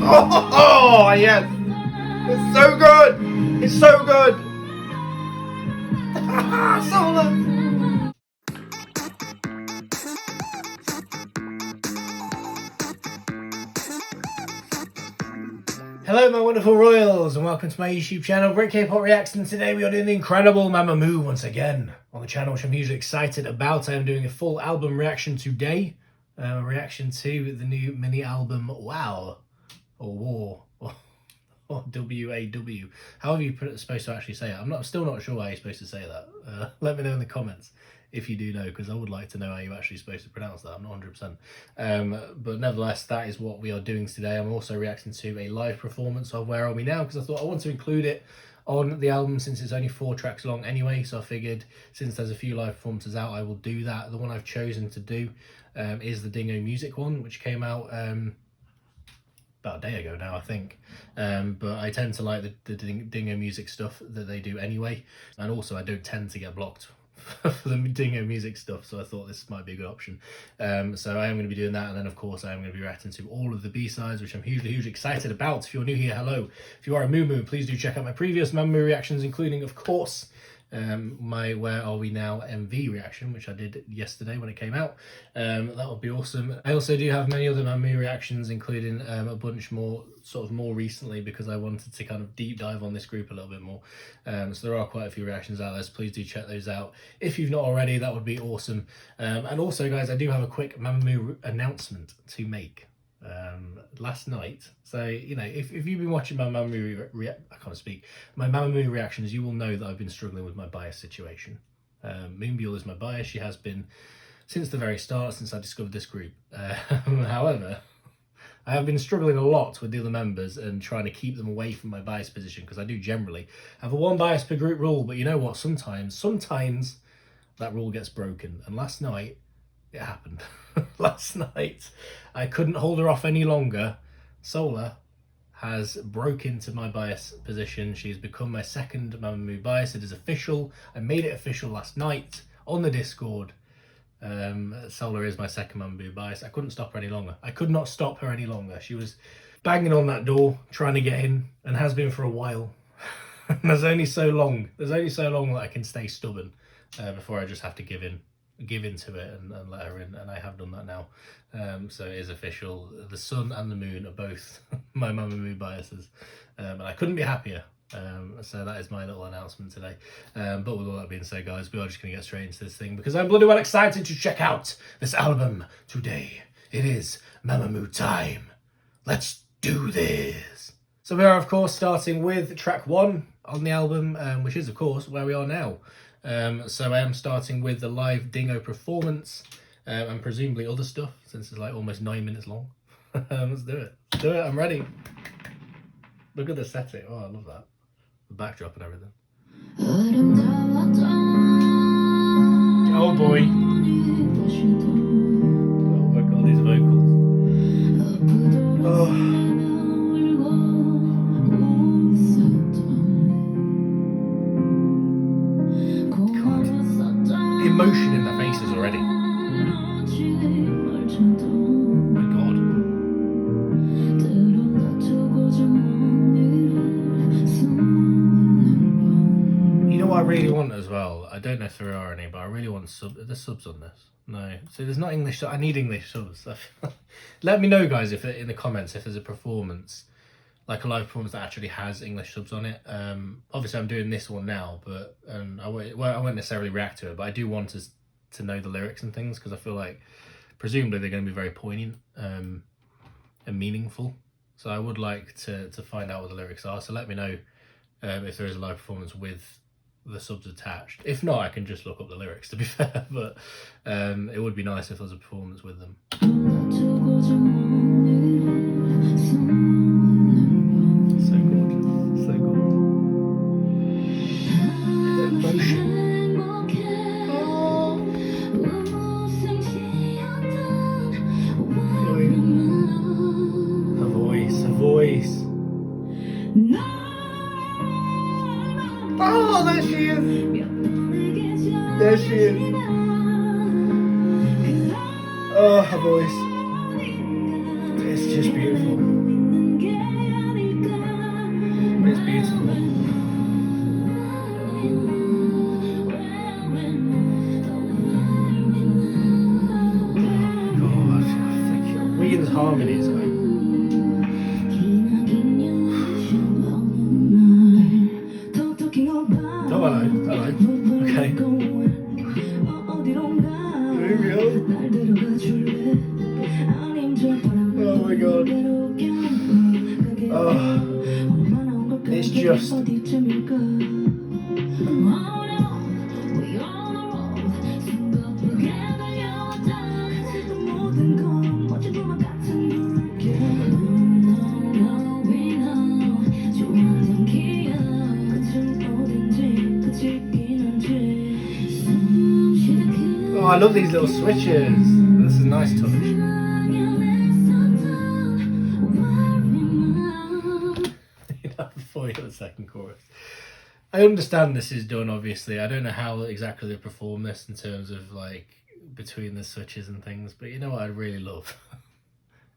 Oh, yes! It's so good! It's so good! Solar! Hello my wonderful royals and welcome to my YouTube channel, Great K-Pop Reacts, and today we are doing the incredible Mamamoo once again on the channel, which I'm hugely excited about. I am doing a full album reaction today, a reaction to the new mini album WAW, or WAW, or W-A-W, however you're supposed to actually say it. I'm still not sure how you're supposed to say that. Let me know in the comments if you do know, because I would like to know how you're actually supposed to pronounce that. I'm not 100%. But nevertheless, that is what we are doing today. I'm also reacting to a live performance of Where Are We Now, because I thought I want to include it on the album since it's only 4 tracks long anyway. So I figured since there's a few live performances out, I will do that. The one I've chosen to do is the Dingo music one, which came out about a day ago now, I think. But I tend to like the Dingo music stuff that they do anyway. And also I don't tend to get blocked for the Dingo music stuff, so I thought this might be a good option. So I am going to be doing that, and then of course I am going to be reacting to all of the B-sides, which I'm hugely excited about. If you're new here, hello. If you are a Mamamoo, please do check out my previous Mamamoo reactions, including of course my Where Are We Now MV reaction, which I did yesterday when it came out. That would be awesome. I also do have many other Mamamoo reactions, including a bunch more more recently, because I wanted to kind of deep dive on this group a little bit more. So there are quite a few reactions out there, so please do check those out if you've not already. That would be awesome. And also guys, I do have a quick Mamamoo announcement to make. Last night, so you know, if you've been watching my Mamamoo my Mamamoo reactions, you will know that I've been struggling with my bias situation. Moonbyul is my bias. She has been since the very start, since I discovered this group. However, I have been struggling a lot with the other members and trying to keep them away from my bias position, because I do generally have a 1 bias per group rule, but you know what, sometimes that rule gets broken, and last night it happened. Last night I couldn't hold her off any longer. Solar has broke into my bias position. She's become my second Mamamoo bias. It is official. I made it official last night on the Discord. Solar is my second Mamamoo bias. I couldn't stop her any longer. I could not stop her any longer. She was banging on that door trying to get in, and has been for a while. There's only so long that I can stay stubborn before I just have to give into it and let her in, and I have done that now. So it is official. The sun and the moon are both my Mamamoo biases, and I couldn't be happier. So that is my little announcement today. But with all that being said, guys, we are just going to get straight into this thing, because I'm bloody well excited to check out this album today. It is Mamamoo time. Let's do this. So we are of course starting with track 1 on the album, which is of course Where We Are Now. So I am starting with the live Dingo performance, and presumably other stuff, since it's like almost 9 minutes long. Let's do it. Let's do it. I'm ready. Look at the setting. Oh, I love that. The backdrop and everything. Oh boy. Oh my god, these vocals. Oh. Emotion in their faces already. My god. You know what I really want as well? I don't know if there are any, but I really want there's subs on this. No. So there's not English. I need English subs. Let me know, guys, if in the comments if there's a performance, like a live performance that actually has English subs on it. Obviously I'm doing this one now, but I won't necessarily react to it, but I do want to know the lyrics and things, because I feel like presumably they're going to be very poignant and meaningful. So I would like to find out what the lyrics are. So let me know if there is a live performance with the subs attached. If not, I can just look up the lyrics, to be fair, but it would be nice if there was a performance with them. Oh, there she is. There she is. Oh, her voice. Ian's harmonies, like. Oh, hello. Okay. Here we go. Oh my god. Oh, it's just. Oh, I love these little switches. This is a nice touch. Before you get the second chorus. I understand this is done, obviously. I don't know how exactly they perform this in terms of like between the switches and things, but you know what I'd really love?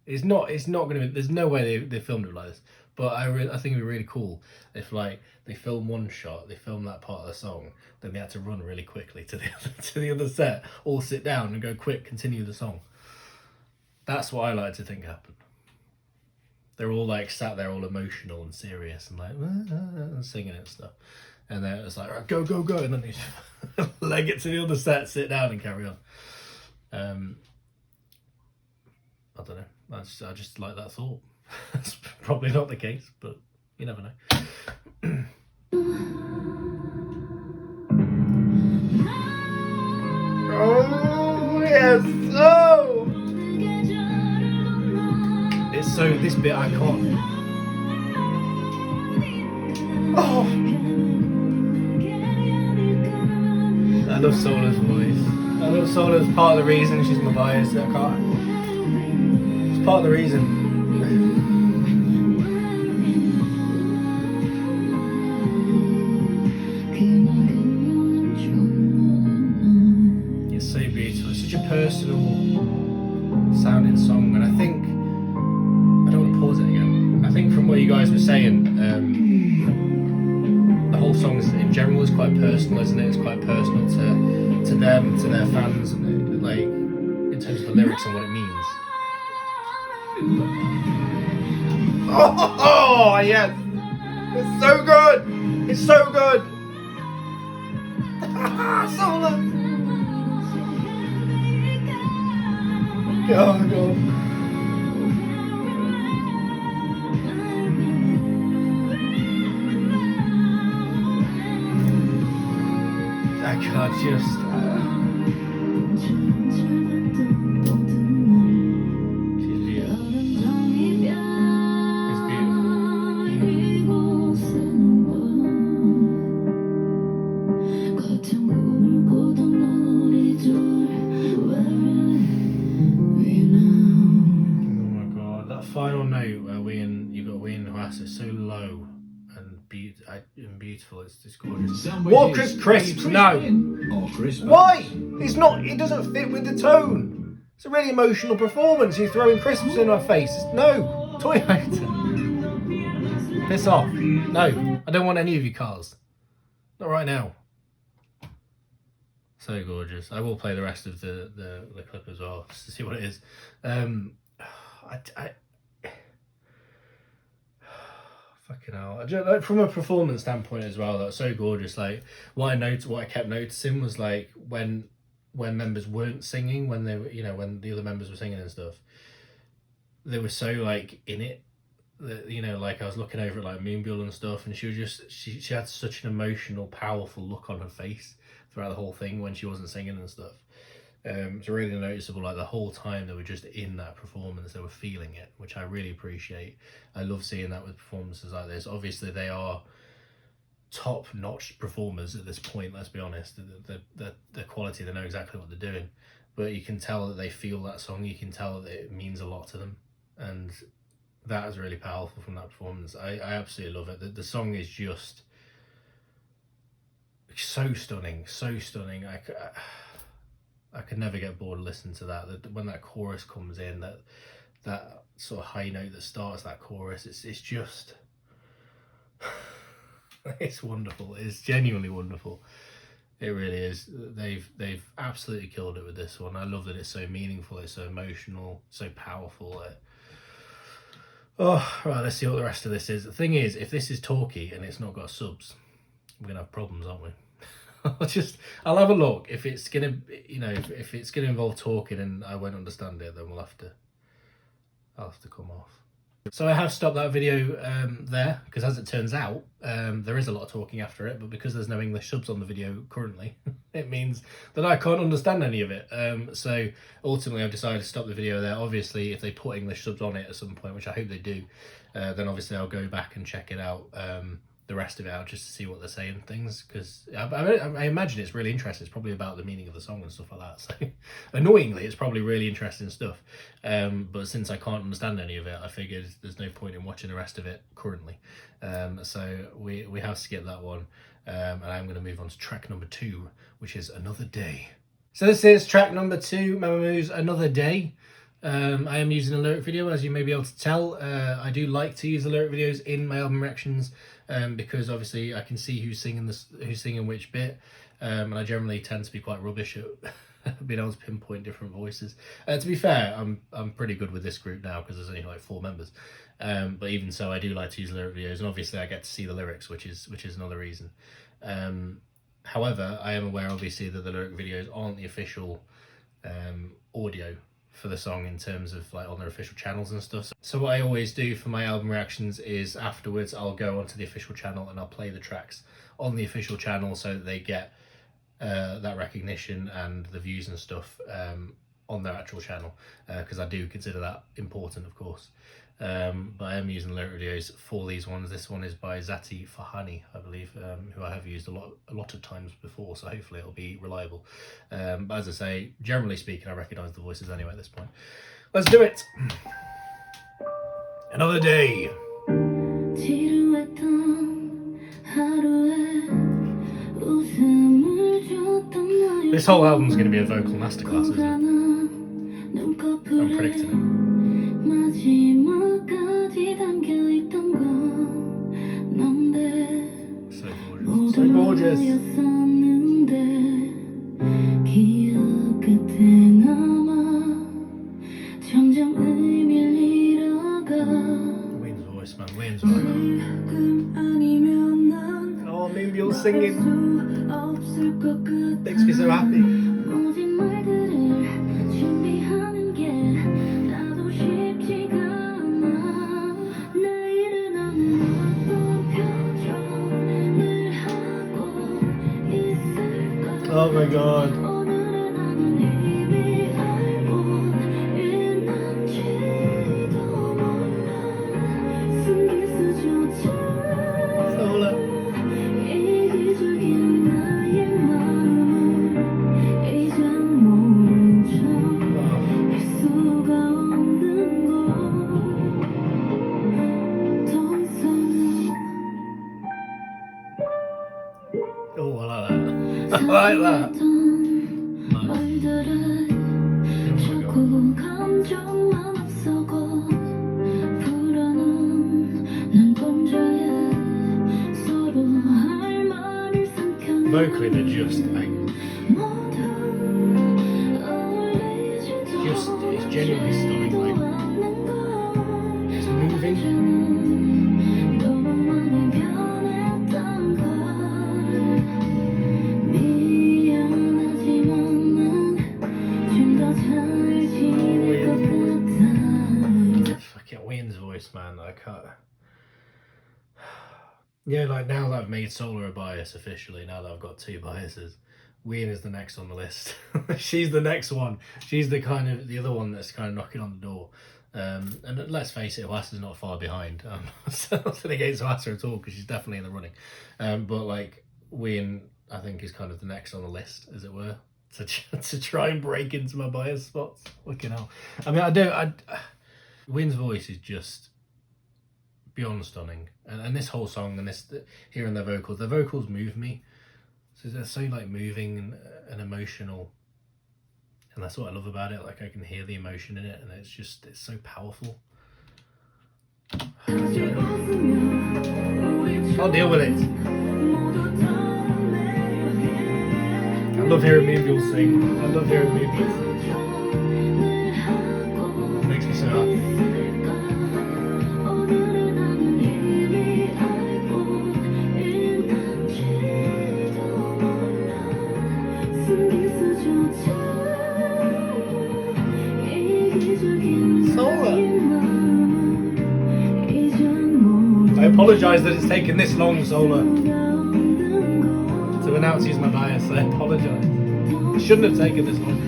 It's not going to be, there's no way they filmed it like this, but I think it'd be really cool if like they film one shot, they film that part of the song, then they had to run really quickly to the other set, all sit down and go quick, continue the song. That's what I like to think happened. They're all like sat there all emotional and serious and like and singing and stuff. And then it's like, right, go, go, go. And then they leg it to the other set, sit down and carry on. I don't know. I just like that thought. That's probably not the case, but you never know. Oh, yes. Oh! It's so, this bit I can't. Oh! I love Sola's voice. I love Sola's part of the reason she's my bias. I can't. It's part of the reason. It's so beautiful. It's such a personal sounding song, and I think I don't want to pause it again. I think from what you guys were saying, the whole song in general is quite personal, isn't it? It's quite personal to them, to their fans, and like in terms of the lyrics and what it means. Oh yes, it's so good. It's so good. Sola. Oh my god. I can't just. She's beautiful. It's Oh my god, that final note where you've got Wayne Haas is so low and beautiful. It's gorgeous. Walker's Crisps, no. Why? It's not. It doesn't fit with the tone. It's a really emotional performance. You're throwing crisps in our face. No, toy hater. Piss off. No, I don't want any of your cars. Not right now. So gorgeous. I will play the rest of the clip as well, just to see what it is. Fucking hell. Like, from a performance standpoint as well, that's so gorgeous. Like what I kept noticing was like when members weren't singing, when they were, when the other members were singing and stuff, they were so like in it that, like I was looking over at like Moonbill and stuff, and she had such an emotional, powerful look on her face throughout the whole thing when she wasn't singing and stuff. It's really noticeable, like the whole time they were just in that performance, they were feeling it, which I really appreciate. I love seeing that with performances like this. Obviously they are top-notch performers at this point, let's be honest. The quality, they know exactly what they're doing, but you can tell that they feel that song, you can tell that it means a lot to them, and that is really powerful from that performance. I absolutely love it. The song is just so stunning, so stunning. I could never get bored of listening to that. When that chorus comes in, that sort of high note that starts that chorus, it's just it's wonderful. It's genuinely wonderful. It really is. They've absolutely killed it with this one. I love that it's so meaningful, it's so emotional, so powerful. Oh, right, let's see what the rest of this is. The thing is, if this is talky and it's not got subs, we're gonna have problems, aren't we? I'll have a look. If it's gonna, if it's gonna involve talking and I won't understand it, then I'll have to come off. So I have stopped that video there, because as it turns out, there is a lot of talking after it, but because there's no English subs on the video currently, it means that I can't understand any of it. So ultimately I've decided to stop the video there. Obviously, if they put English subs on it at some point, which I hope they do, then obviously I'll go back and check it out, the rest of it out, just to see what they're saying things, because I imagine it's really interesting. It's probably about the meaning of the song and stuff like that, so annoyingly it's probably really interesting stuff, but since I can't understand any of it, I figured there's no point in watching the rest of it currently, so we have skipped that one, and I'm going to move on to track number 2, which is Another Day. So this is track number 2, Mamamoo's Another Day. I am using a lyric video, as you may be able to tell. I do like to use the lyric videos in my album reactions, because obviously I can see who's singing which bit, and I generally tend to be quite rubbish at being able to pinpoint different voices. To be fair, I'm pretty good with this group now because there's only like 4 members, but even so, I do like to use lyric videos, and obviously I get to see the lyrics, which is another reason. However, I am aware obviously that the lyric videos aren't the official audio for the song in terms of like on their official channels and stuff. So what I always do for my album reactions is afterwards I'll go onto the official channel and I'll play the tracks on the official channel so that they get that recognition and the views and stuff on their actual channel, because I do consider that important, of course. But I am using lyric videos for these ones. This one is by Zati Fahani, I believe, who I have used a lot of times before, so hopefully it'll be reliable. But as I say, generally speaking, I recognise the voices anyway at this point. Let's do it! Another Day. This whole album's going to be a vocal masterclass, isn't it? I'm predicting it. So gorgeous. Wayne's voice, man. Wayne's voice. Oh, maybe you're singing. Makes me so happy. Oh my god. Solo. Oh, I like that. I like that. Vocally, they're just like, it's genuinely stunning. Like, it's moving. Fucking Wayne's voice, man. I can't. Yeah, like now that I've made Solar a bias officially, now that I've got 2 biases, Wayne is the next on the list. She's the next one. She's the other one that's kind of knocking on the door. And let's face it, Oasa's not far behind. So nothing against Oasa at all, because she's definitely in the running. But like Wayne, I think is kind of the next on the list, as it were, to try and break into my bias spots. Fucking hell. I mean, Wayne's voice is just beyond stunning, and this whole song and hearing the vocals move me. So they're so like moving and emotional, and that's what I love about it. Like I can hear the emotion in it, and it's so powerful. I'll deal with it. love hearing Moonbyul sing. I love hearing Moonbyul sing. It makes me so happy. Solar. I apologise that it's taken this long, Solar, to announce he's my bias. I apologise. It shouldn't have taken this long.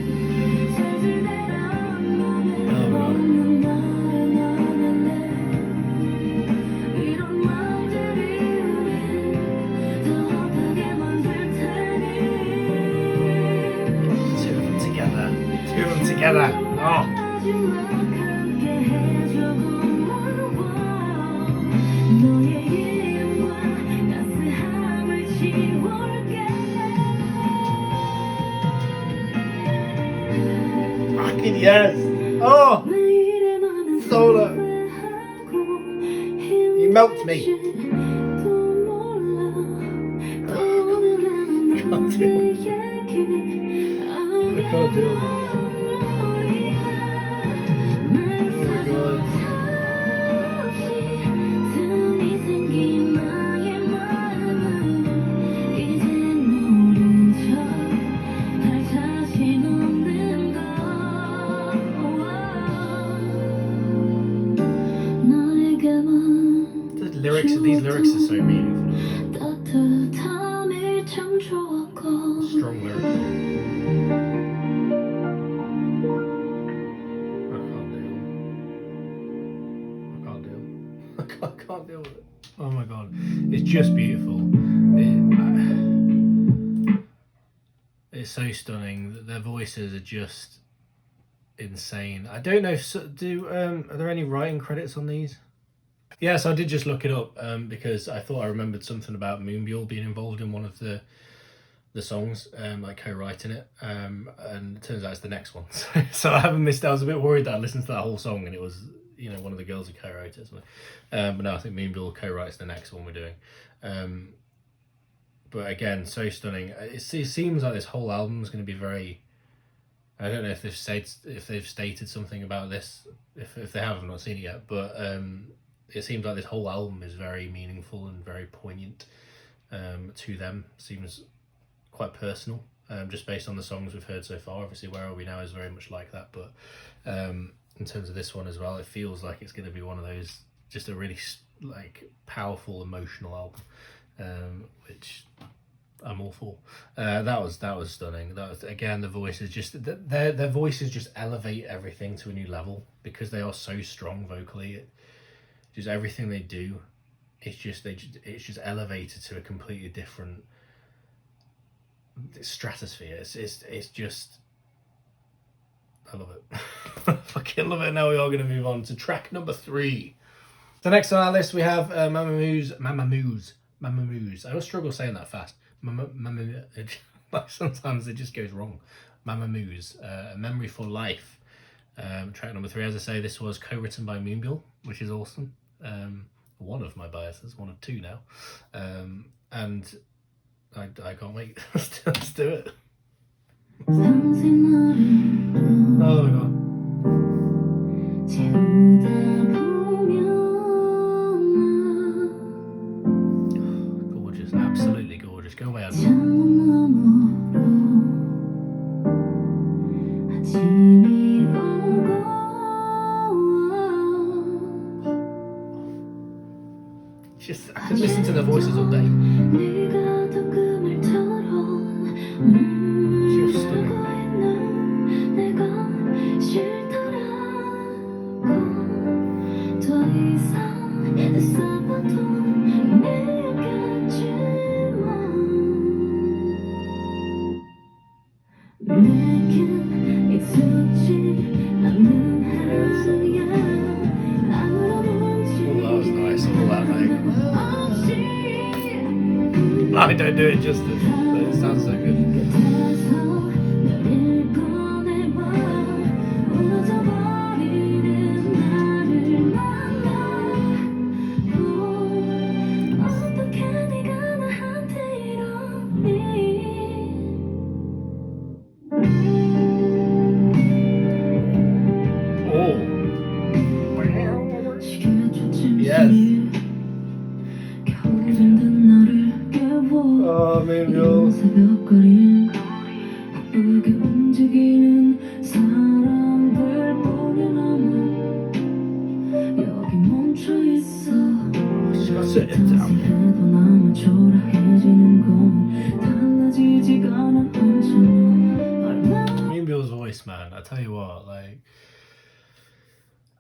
Oh god. Two of them together. Two of them together. Oh. Fucking yes! Oh! Solar! You melt me! I can't do it. I can't do it. Oh my god. These lyrics are so meaningful. Strong lyrics. I can't deal with it. Oh my god. It's just beautiful. It's so stunning. Their voices are just insane. I don't know if are there any writing credits on these? Yes, I did just look it up because I thought I remembered something about Moonbyul being involved in one of the songs, like co-writing it, and it turns out it's the next one. So I haven't missed. I was a bit worried that I listened to that whole song and it was, you know, one of the girls who co-wrote it. But no, I think Moonbyul co-writes the next one we're doing. But again, so stunning. It seems like this whole album is going to be very. I don't know if they've stated something about this. If they have, I've not seen it yet. But it seems like this whole album is very meaningful and very poignant to them. Seems quite personal, just based on the songs we've heard so far. Obviously, Where Are We Now is very much like that, but in terms of this one as well, it feels like it's going to be one of those, just a really like powerful, emotional album, which I'm all for. That was stunning. That was, again, the voices just their voices just elevate everything to a new level because they are so strong vocally. Just everything they do, it's just elevated to a completely different stratosphere. It's just, I love it. I fucking love it. Now we are going to move on to track number 3. So next on our list we have Mamamoo's. I always struggle saying that fast. Like sometimes it just goes wrong. Mamamoo's A Memory for Life. Track number 3. As I say, this was co-written by Moonbyul, which is awesome. One of my biases, one of 2 now, and I can't wait. Let's do it. Oh my god. Gorgeous, absolutely gorgeous. Go away, I could listen to the voices all day. Just stunning. I don't do it justice, but it sounds so good. Yes. Oh, Moonville. She got sit down. Moonville's voice, man. I tell you what, like,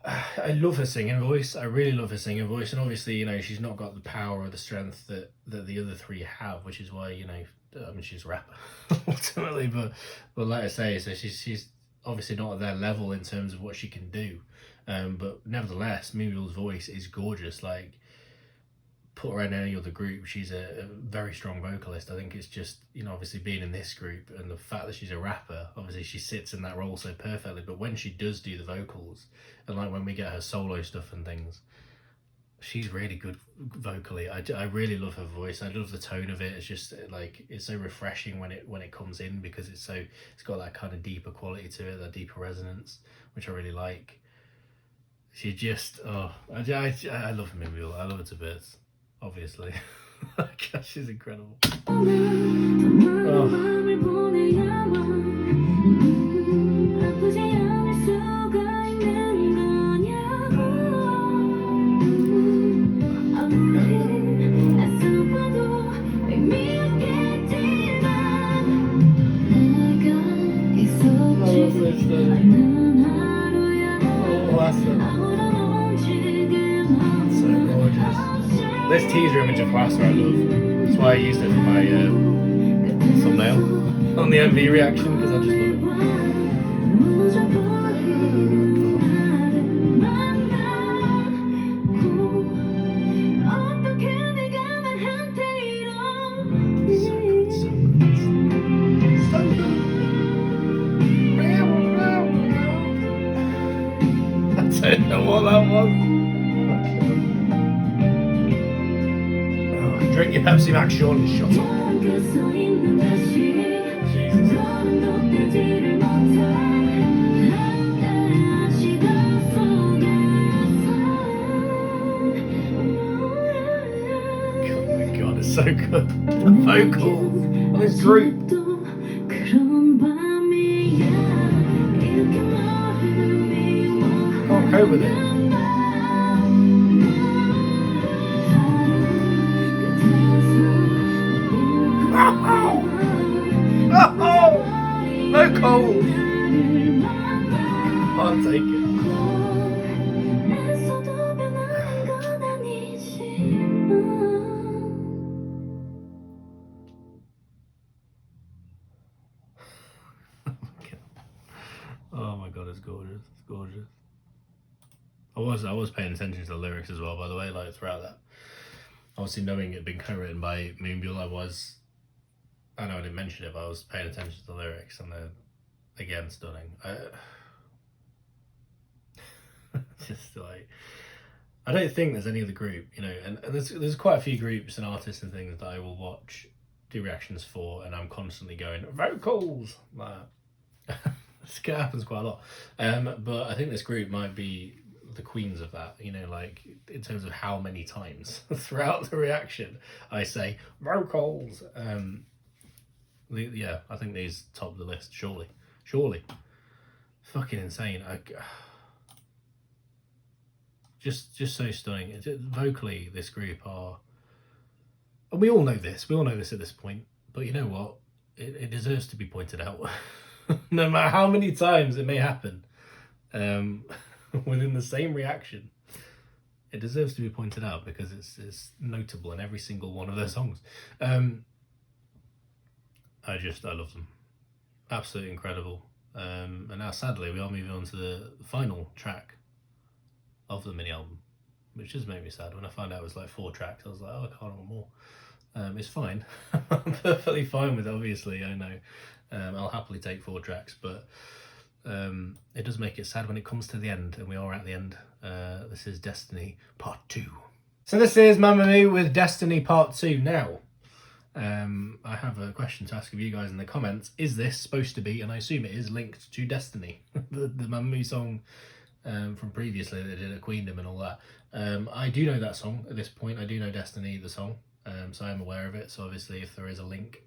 I love her singing voice. I really love her singing voice, and obviously, you know, she's not got the power or the strength that the other three have, which is why, you know, I mean, she's a rapper ultimately, but like I say, so she's obviously not at their level in terms of what she can do, but nevertheless, Moonville's voice is gorgeous. Like, put her in any other group, she's a very strong vocalist. I think it's just, you know, obviously being in this group and the fact that she's a rapper, obviously she sits in that role so perfectly. But when she does do the vocals, and like when we get her solo stuff and things, she's really good vocally. I really love her voice. I love the tone of it. It's just like, it's so refreshing when it comes in, because it's got that kind of deeper quality to it, that deeper resonance, which I really like. She just, I love Mimiel. I love her to bits, obviously. Gosh, she's incredible. Oh. This teaser image of Plaster I love. That's why I used it for my thumbnail on the MV reaction, because I just love it. I don't know what that was. Drink your Pepsi Max, Sean. Shut up. Oh my god, it's so good. The vocals on this group. Can't cope with it. No cold. Can't take it. Oh my god, it's gorgeous. It's gorgeous. I was paying attention to the lyrics as well, by the way, like throughout that. Obviously, knowing it had been co-written by Moonville, I know I didn't mention it, but I was paying attention to the lyrics, and they're, again, stunning. Just like, I don't think there's any other group, you know, and there's quite a few groups and artists and things that I will watch, do reactions for, and I'm constantly going, vocals! Like, this happens quite a lot. But I think this group might be the queens of that, you know, like, in terms of how many times throughout the reaction I say, vocals! Yeah, I think these top the list, surely. Fucking insane. Just so stunning. Vocally, this group are, and we all know this at this point, but you know what? It deserves to be pointed out. No matter how many times it may happen, within the same reaction, it deserves to be pointed out, because it's notable in every single one of their songs. I love them. Absolutely incredible. And now, sadly, we are moving on to the final track of the mini album, which just made me sad. When I found out it was like 4 tracks, I was like, oh, I can't want more. It's fine. I'm perfectly fine with it, obviously, I know. I'll happily take 4 tracks, but it does make it sad when it comes to the end, and we are at the end. This is Destiny Part 2. So this is Mamamoo with Destiny Part 2. Now, I have a question to ask of you guys in the comments. Is this supposed to be, and I assume it is, linked to Destiny? the Mamamoo song from previously they did a Queendom and all that. I do know that song at this point. I do know Destiny, the song, so I'm aware of it. So obviously if there is a link,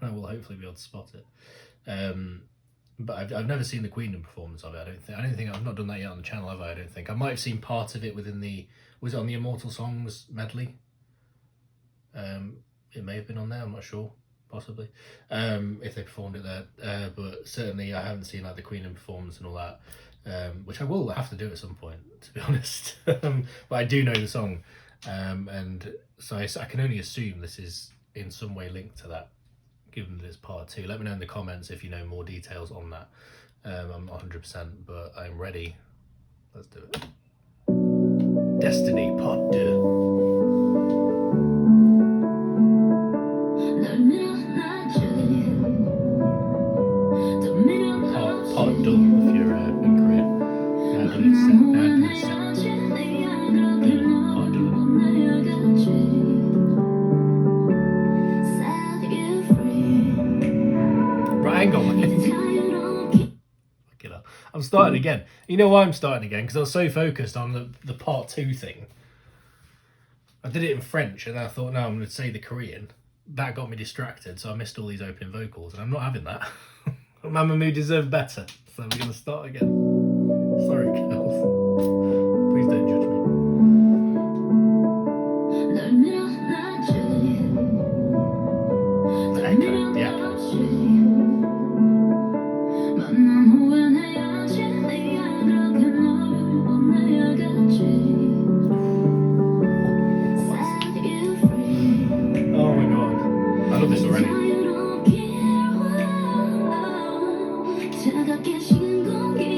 I will hopefully be able to spot it. But I've never seen the Queendom performance of it. I don't think I've not done that yet on the channel, have I? I don't think. I might have seen part of it within was it on the Immortal Songs medley? It may have been on there, I'm not sure, possibly, if they performed it there, but certainly I haven't seen like the Queendom performance and all that, which I will have to do at some point, to be honest. But I do know the song, and so I can only assume this is in some way linked to that, given that it's part 2. Let me know in the comments if you know more details on that. I'm not 100%, but I'm ready. Let's do it. Destiny Part 2. Part done if you're in Korea. Part done. Right, hang on. I'm starting again. You know why I'm starting again? Because I was so focused on the part 2 thing. I did it in French and then I thought, no, I'm going to say the Korean. That got me distracted, so I missed all these opening vocals, and I'm not having that. Mamamoo deserved better, so we're going to start again. Sorry, girls. Please don't judge me. The echo, the echo. Oh my god, I love this already.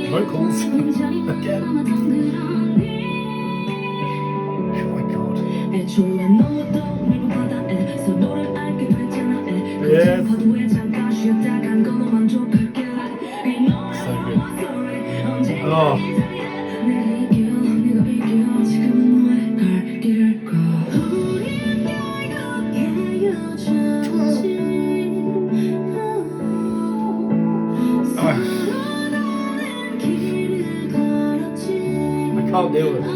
Vocals again. Oh my god. Yes. So good. Oh. I can't deal with it.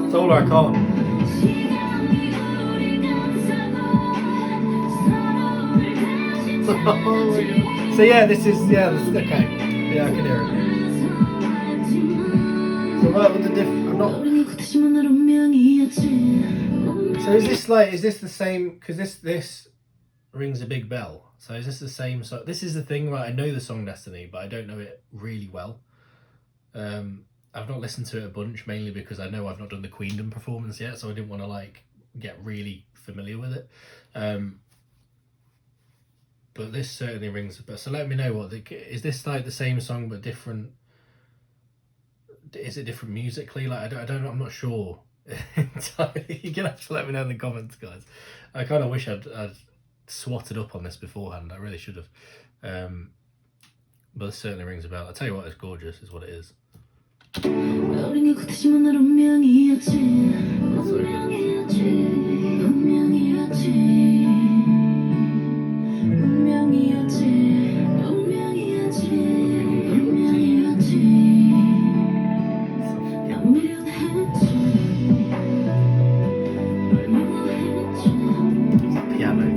It's all I can't. So yeah, this is okay. Yeah, I can hear it. So what with the I'm not. So is this the same? Because this rings a big bell. So is this the same? So this is the thing, right? I know the song Destiny, but I don't know it really well. I've not listened to it a bunch, mainly because I know I've not done the Queendom performance yet, so I didn't want to like get really familiar with it. But this certainly rings a bell. So let me know is this like the same song but different? Is it different musically? Like I don't know. I'm not sure entirely. You're gonna have to let me know in the comments, guys. I kind of wish I'd swatted up on this beforehand. I really should have. But it certainly rings a bell. I tell you what, it's gorgeous, is what it is. So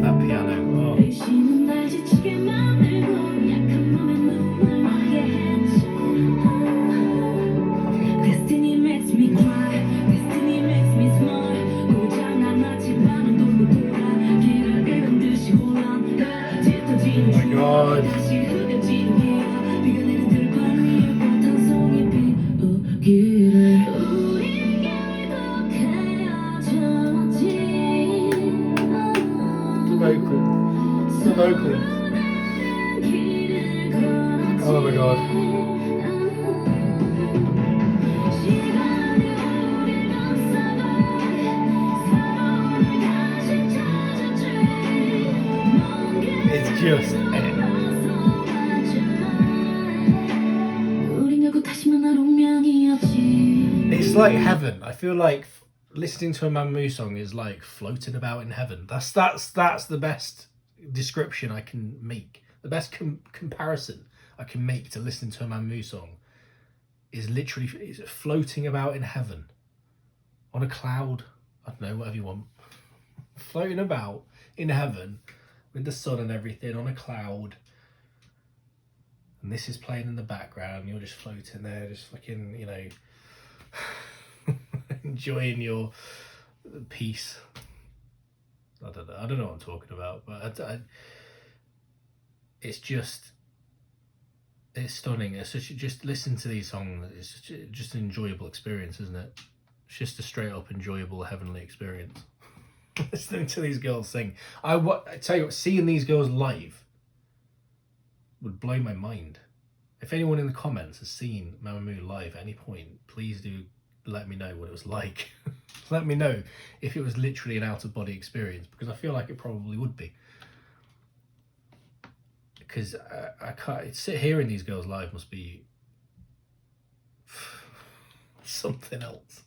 that piano. Oh. The vocals. Oh my god. It's just it's like heaven. I feel like listening to a Mamamoo song is like floating about in heaven. That's the best description I can make. The best comparison I can make to listening to a Mamamoo song is literally floating about in heaven on a cloud. I don't know, whatever you want. Floating about in heaven with the sun and everything on a cloud. And this is playing in the background. You're just floating there, just fucking, you know, enjoying your peace. I don't know what I'm talking about, but it's stunning. It's just listen to these songs. It's just an enjoyable experience, isn't it? It's just a straight up enjoyable heavenly experience. Listening to these girls sing. I tell you what, seeing these girls live would blow my mind. If anyone in the comments has seen Mamamoo live at any point, please do let me know what it was like. Let me know if it was literally an out-of-body experience, because I feel like it probably would be. Because I can't sit hearing these girls live must be something else.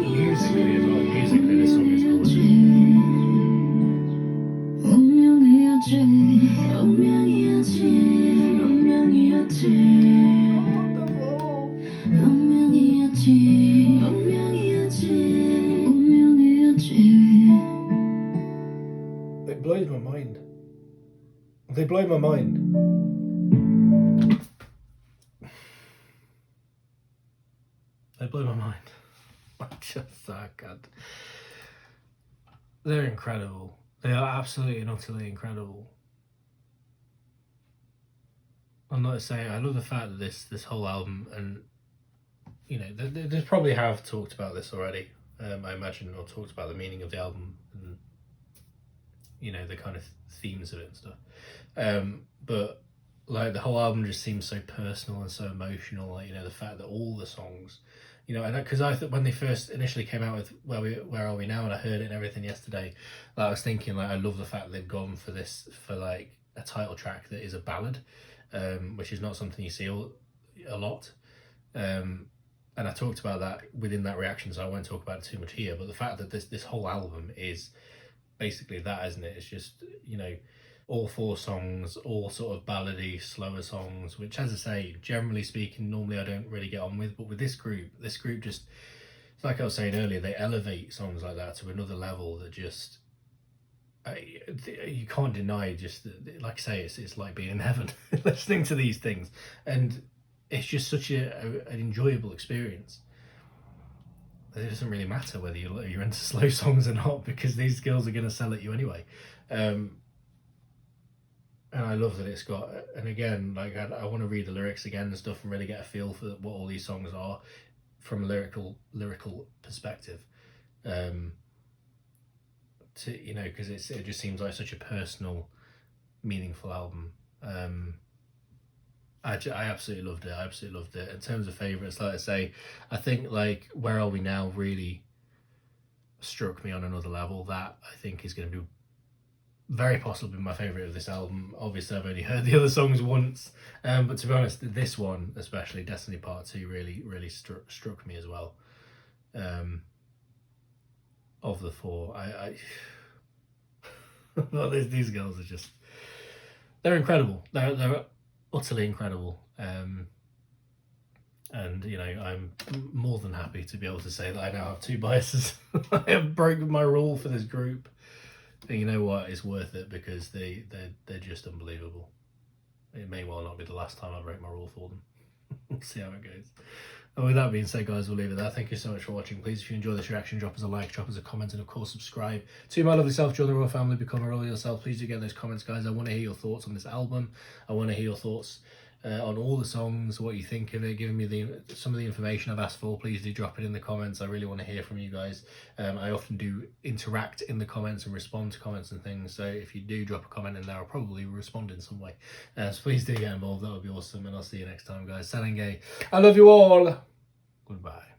Musically as well, musically this song is gorgeous. It blows my mind. They blow my mind. They blow my mind. I just, I can't. They're incredible. They are absolutely and utterly incredible. I'm not saying, I love the fact that this whole album, and you know, they probably have talked about this already, I imagine, or talked about the meaning of the album and, you know, the kind of themes of it and stuff. But like the whole album just seems so personal and so emotional. Like, you know, the fact that all the songs, you know, and because I thought when they first initially came out with Where Are We Now, and I heard it and everything yesterday, like, I was thinking, like, I love the fact that they've gone for this, for like a title track that is a ballad, which is not something you see a lot. And I talked about that within that reaction, so I won't talk about it too much here. But the fact that this whole album is basically that, isn't it? It's just, you know, all 4 songs, all sort of ballady, slower songs, which, as I say, generally speaking, normally I don't really get on with. But with this group just, like I was saying earlier, they elevate songs like that to another level that just, you can't deny. Just, like I say, it's like being in heaven listening to these things. And it's just such an enjoyable experience. It doesn't really matter whether you're into slow songs or not, because these girls are going to sell at you anyway. And I love that it's got, and again, like, I want to read the lyrics again and stuff and really get a feel for what all these songs are from a lyrical perspective. To, you know, because it just seems like such a personal, meaningful album. I absolutely loved it. I absolutely loved it. In terms of favourites, like I say, I think like Where Are We Now really struck me on another level. That I think is going to be very possibly my favourite of this album. Obviously, I've only heard the other songs once, but to be honest, this one, especially Destiny Part 2, really struck me as well. Of the 4, well, these girls are just, they're incredible. They're utterly incredible. And you know, I'm more than happy to be able to say that I now have 2 biases. I have broken my rule for this group. And you know what? It's worth it, because they're just unbelievable. It may well not be the last time I break my rule for them. We'll see how it goes. And with that being said, guys, we'll leave it there. Thank you so much for watching. Please, if you enjoy this reaction, drop us a like, drop us a comment, and of course subscribe to my lovely self. Join the royal family, become a royal yourself. Please do get those comments, guys. I want to hear your thoughts on this album. I want to hear your thoughts on all the songs, what you think of it, giving me some of the information I've asked for. Please do drop it in the comments. I really want to hear from you guys. I often do interact in the comments and respond to comments and things, so if you do drop a comment in there, I'll probably respond in some way. So please do get involved. That would be awesome, and I'll see you next time, guys. Salenge. I love you all. Goodbye.